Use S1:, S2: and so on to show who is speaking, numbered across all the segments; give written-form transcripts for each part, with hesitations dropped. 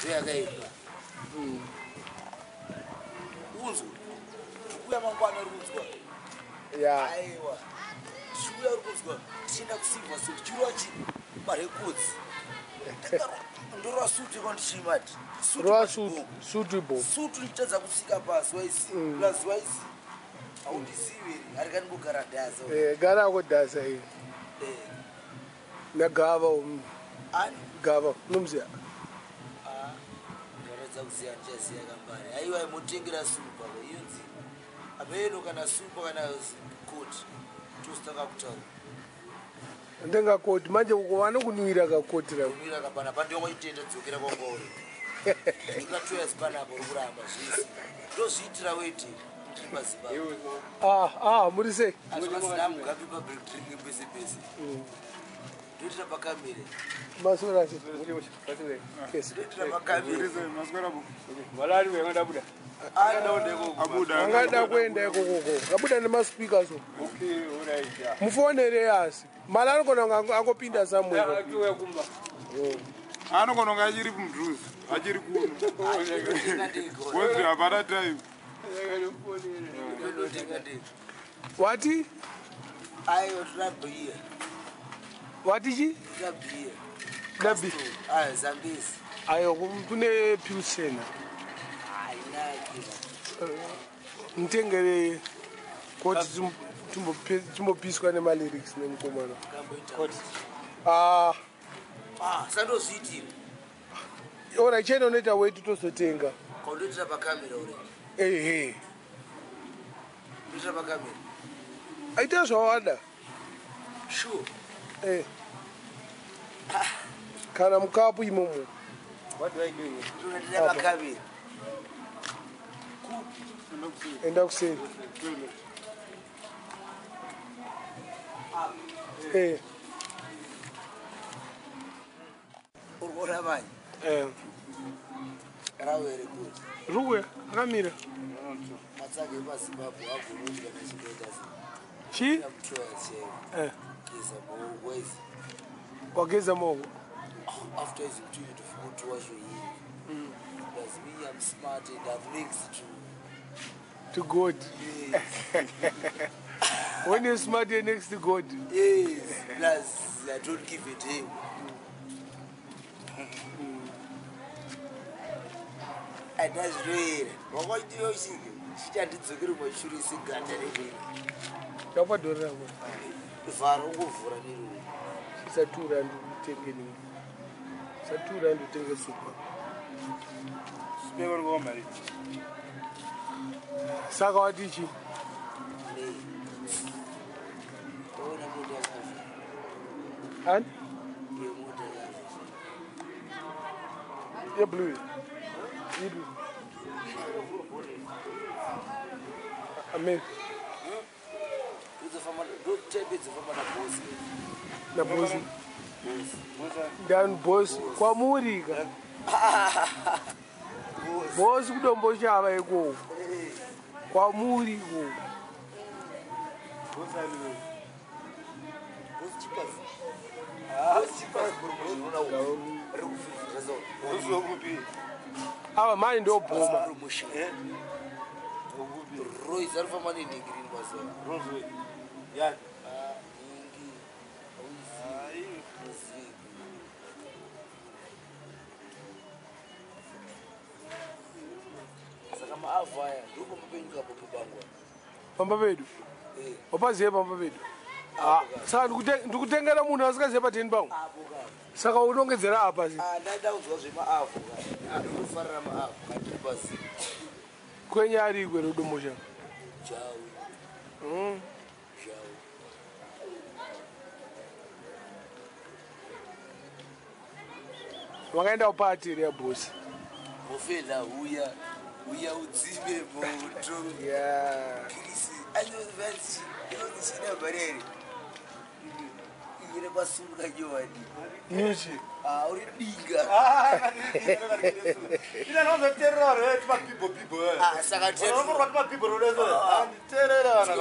S1: Ndiyakaika. Unzwa. Uya mangwana runzwa.
S2: Yeah.
S1: Aiwa. Shuya runzwa. Tina kusiva so chirochi marecords. Ndora suti kondichimati.
S2: Roa suitable.
S1: Sutu lichadza kusika pasi waisi. Plus waisi. Aundisiwe arikani kugara dhaza.
S2: Gara kudhasa iyi. Nagava
S1: Ani
S2: gava nomziya.
S1: Ndaradza kuziya ndichaziya kambari. Aiwa mutengera supa yunzi. Abeno kana supa kana koti. Tostaka kutaura.
S2: Ndengakoti manje vanokunwira kakoti ravo.
S1: Kumira kapana pandongo itenda dzokera kwangori. Ndikatoya sipanapo rukuramba zvisi. Ndozviitira weti.
S2: Muri sei?
S1: Azvina mugapi public drinking pese pese. Ndoitira pakamere.
S2: Masora sei?
S1: Ndoitira pakamere.
S3: Malari wengada buda.
S2: Angada kuenda ikoko. Kabuda nemaspika so.
S3: Okay, alright.
S2: Mufonere asi. Malari kona angopinda somewhere.
S3: Akiwe kumba.
S4: Anogona kunge achiri mudruzi achiri kuno wonzi hapana time.
S2: Wati?
S1: Ayo tunabhiya.
S2: Watichi?
S1: Tunabhiya.
S2: Nabi.
S1: Zambezi.
S2: Ayo kune Pilsena.
S1: Ainakira.
S2: Mtengere koti timbopiswa nemalyrics nemukomana.
S1: Sandozviitira.
S2: Ora chena unoita wetu tozotenga.
S1: Kondoitira pakamera uri.
S2: Ehe.
S1: Ndoitira pakamera.
S2: Aita zvawada.
S1: Sure.
S2: Kana mukapu imomo.
S3: What do I do here?
S1: Ndoitira pakamera.
S2: Enda kuseni.
S1: Urikuona manje. Rawere kuti.
S2: Ruwe akamira.
S1: Matsage paZimbabwe agonodya nechinoita sei.
S2: Chi?
S1: Kutoya chero. Kisa boys.
S2: Wageza mogo.
S1: After is to you to wash your hair. Because me, I'm smart and I'm next
S2: To God.
S1: Yes.
S2: When you're smart, you're next to God.
S1: Yes. Plus, I don't give it him. And that's real. But what do you see? She can't do my shoe is a gun.
S2: Yapadora.
S1: Varongo for a little.
S2: Satura and taking. Satura and take a super.
S3: Never go married.
S2: Saka watichi. And? You're blue. You do. Amen. Na boss. Dan boss kwa murika. Boss kudombo chava iko. Kwa muri ko.
S3: Boss ali.
S2: Awa mani ndo boma.
S1: Roy zarfa mani ni green basa.
S3: Rose. Ya.
S1: Ingi. Saka maavaya ndipo mapenyu kapo kubangwa.
S2: Pamba vedu. Wapaziye pamba vedu. Saka ndikutengera munhu asikaziye pateni pangu. Saka unongedzera apa zi.
S1: Ndadaudzwa zvemaavu ka. Anofarira maavu katibasi.
S2: Kwenyari igwe rodomosha.
S1: Jawi. Jawi.
S2: Wakaenda upati ya boss.
S1: Mufela uya udzime moto.
S2: Yeah.
S1: Kirisi anozvanzi inozishina barere. ire kwasuka jowadi.
S2: Nyuchi.
S1: Uri dinga.
S3: Ina no terror tuma people.
S1: Saka
S3: No tuma people lezo. Terror na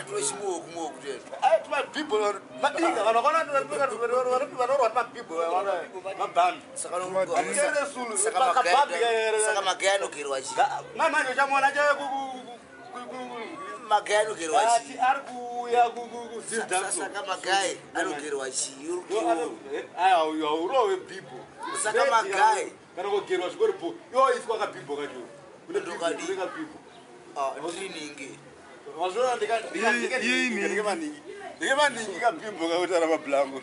S1: Tuma smoke tena.
S3: tuma people madinga kana kana tuma people mabambi.
S1: Saka no
S3: Terror sulu.
S1: Saka magano kirwachi.
S3: Mama ndio chamona cha
S1: Magano kirwachi.
S3: Arkuya
S1: Saka magai anogerwachi.
S3: aya urowe people.
S1: Saka magai.
S3: Kana ko gerwa shikori po. Yo iswa ka people kajo. Kule people.
S1: Ndiningi.
S3: Wazona ndika maningi ka people ka utara mablango.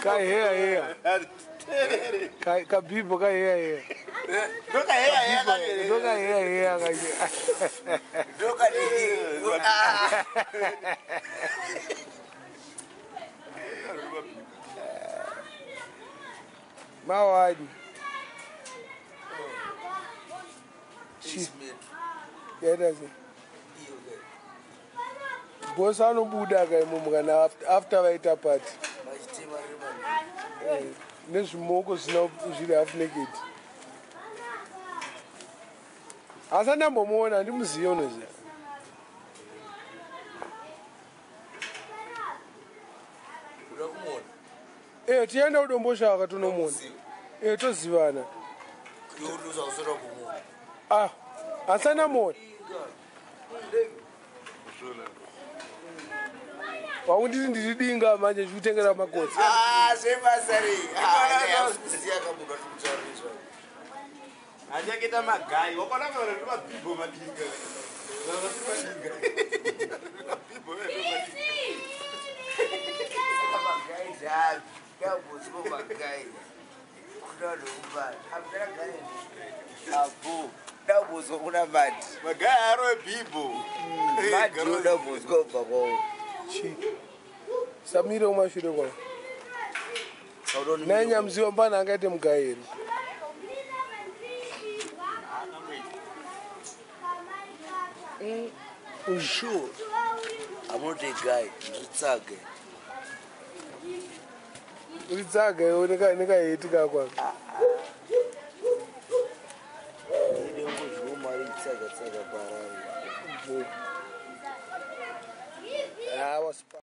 S2: Kai hea. Ka bibo ka hea.
S3: Doka hea
S2: Doka hea ka.
S1: Doka nini?
S2: Mawadi. Yadazi. Bosa no buda ka mumukana after vaita party. Nezvimoko zina zviri half naked. Asa ndambomuona ndimuziye unoziya. Tienda kudomboshaka tonomuona. Tozivana. Asa ndamuona. Waunditi ndiri dinga manje chikutengera makotsi.
S1: Zvebasari. Yakusiya kamuka tukutariswa.
S3: Anyaketa magai. Wakona kana tuma people madinga.
S2: Samira umashure kwa. Nanyamziwa mbana angaite mugairi.
S1: Sure. I'm not a guy. Ritsage.
S2: Ritsage nekahitika kwa.
S1: Ile ngo mari tsaga parari.
S2: Was